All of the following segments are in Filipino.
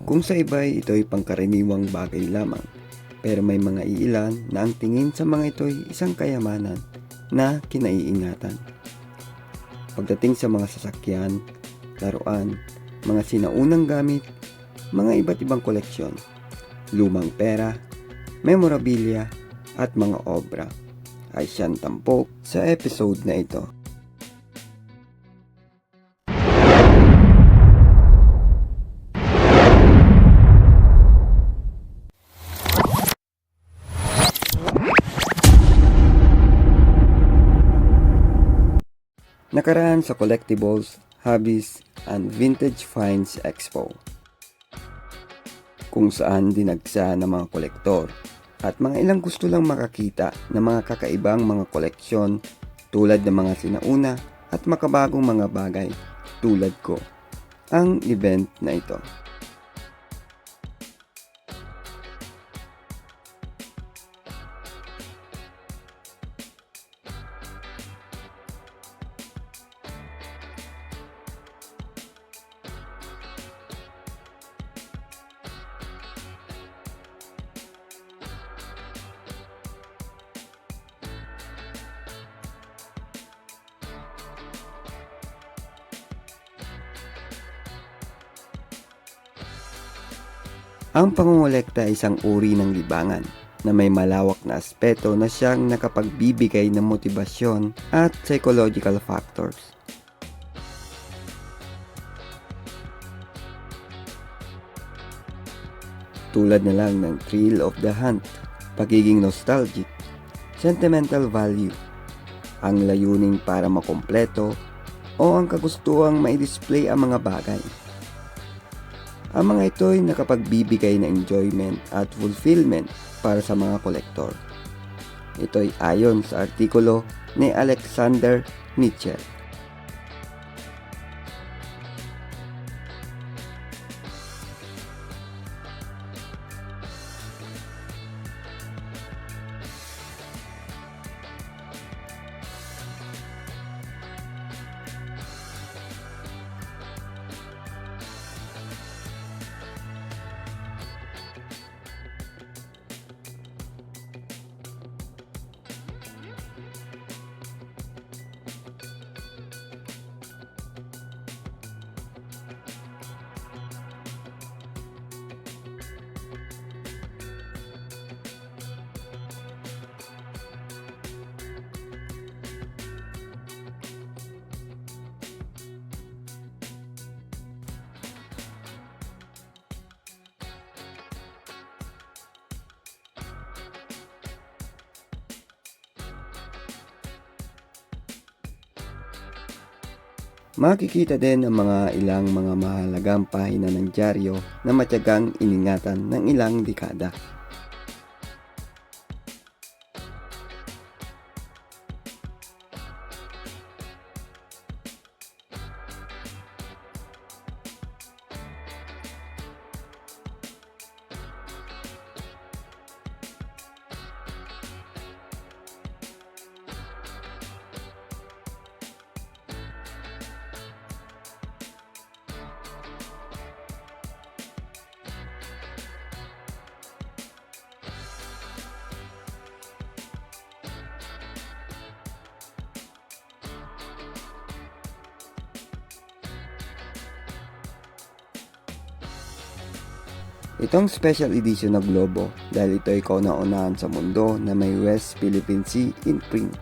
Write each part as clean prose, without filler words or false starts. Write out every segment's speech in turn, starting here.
Kung sa iba'y ito'y pangkaraniwang bagay lamang, pero may mga iilan na ang tingin sa mga ito'y isang kayamanan na kinaiingatan. Pagdating sa mga sasakyan, laruan, mga sinaunang gamit, mga iba't ibang koleksyon, lumang pera, memorabilia at mga obra ay siyang tampok sa episode na ito. Nakaraan sa Collectibles, Hobbies, and Vintage Finds Expo, kung saan dinagsa ng mga kolektor at mga ilang gusto lang makakita ng mga kakaibang mga koleksyon tulad ng mga sinauna at makabagong mga bagay tulad ko. Ang event na ito. Ang pangongolekta ay isang uri ng libangan na may malawak na aspeto na siyang nakapagbibigay ng motibasyon at psychological factors. Tulad na lang ng thrill of the hunt, pagiging nostalgic, sentimental value, ang layuning para makompleto o ang kagustuhang mai-display ang mga bagay. Ang mga ito ay nakapagbibigay ng enjoyment at fulfillment para sa mga kolektor. Ito ay ayon sa artikulo ni Alexander Mitchell. Makikita din ang mga ilang mga mahalagang pahina ng dyaryo na matiyagang iningatan ng ilang dekada. Itong special edition na globo dahil ito ay kauna-unahan sa mundo na may West Philippine Sea in print.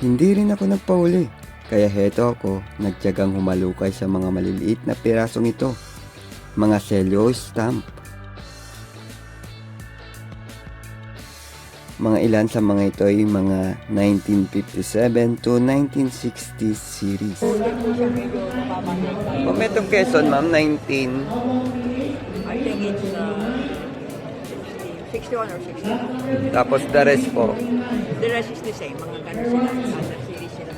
Hindi rin ako nagpahuli. Kaya heto ako, nagtiyagang humalukay sa mga maliliit na pirasong ito. Mga selyo stamp. Mga ilan sa mga ito ay mga 1957 to 1960 series. Itong Quezon, ma'am, 19... I think it's 61 or 60. Tapos the rest po. The rest is the same. Mga ganun sila. Series sila.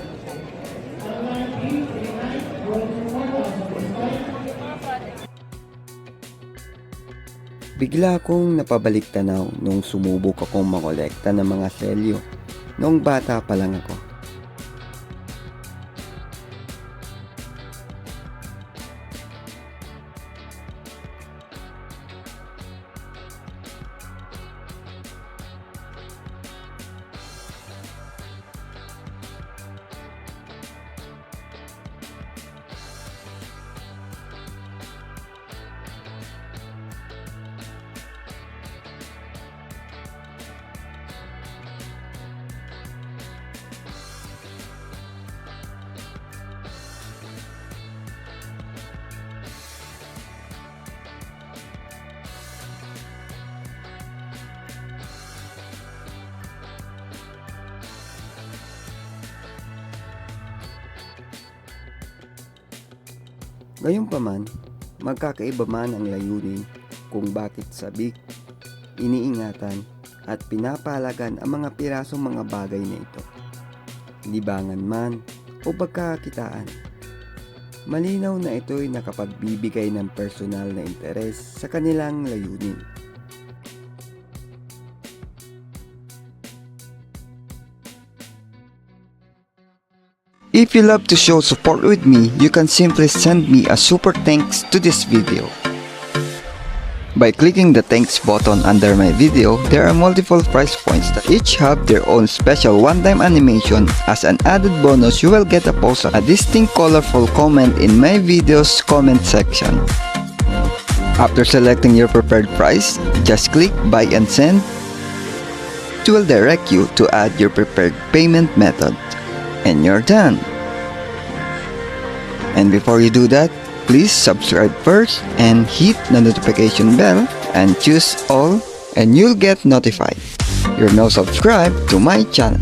Bigla akong napabalik tanaw nung sumubok akong makolekta ng mga selyo noong bata pa lang ako. Gayunpaman, magkakaiba man ang layunin kung bakit sabik, iniingatan at pinapahalagan ang mga pirasong mga bagay na ito. Libangan man o pagkakakitaan, malinaw na ito'y nakapagbibigay ng personal na interes sa kanilang layunin. If you love to show support with me, you can simply send me a super thanks to this video. By clicking the thanks button under my video, there are multiple price points that each have their own special one-time animation. As an added bonus, you will get a post a distinct colorful comment in my video's comment section. After selecting your preferred price, just click buy and send. It will direct you to add your preferred payment method. And you're done. And before you do that, please subscribe first and hit the notification bell and choose all and you'll get notified. You're now subscribed to my channel.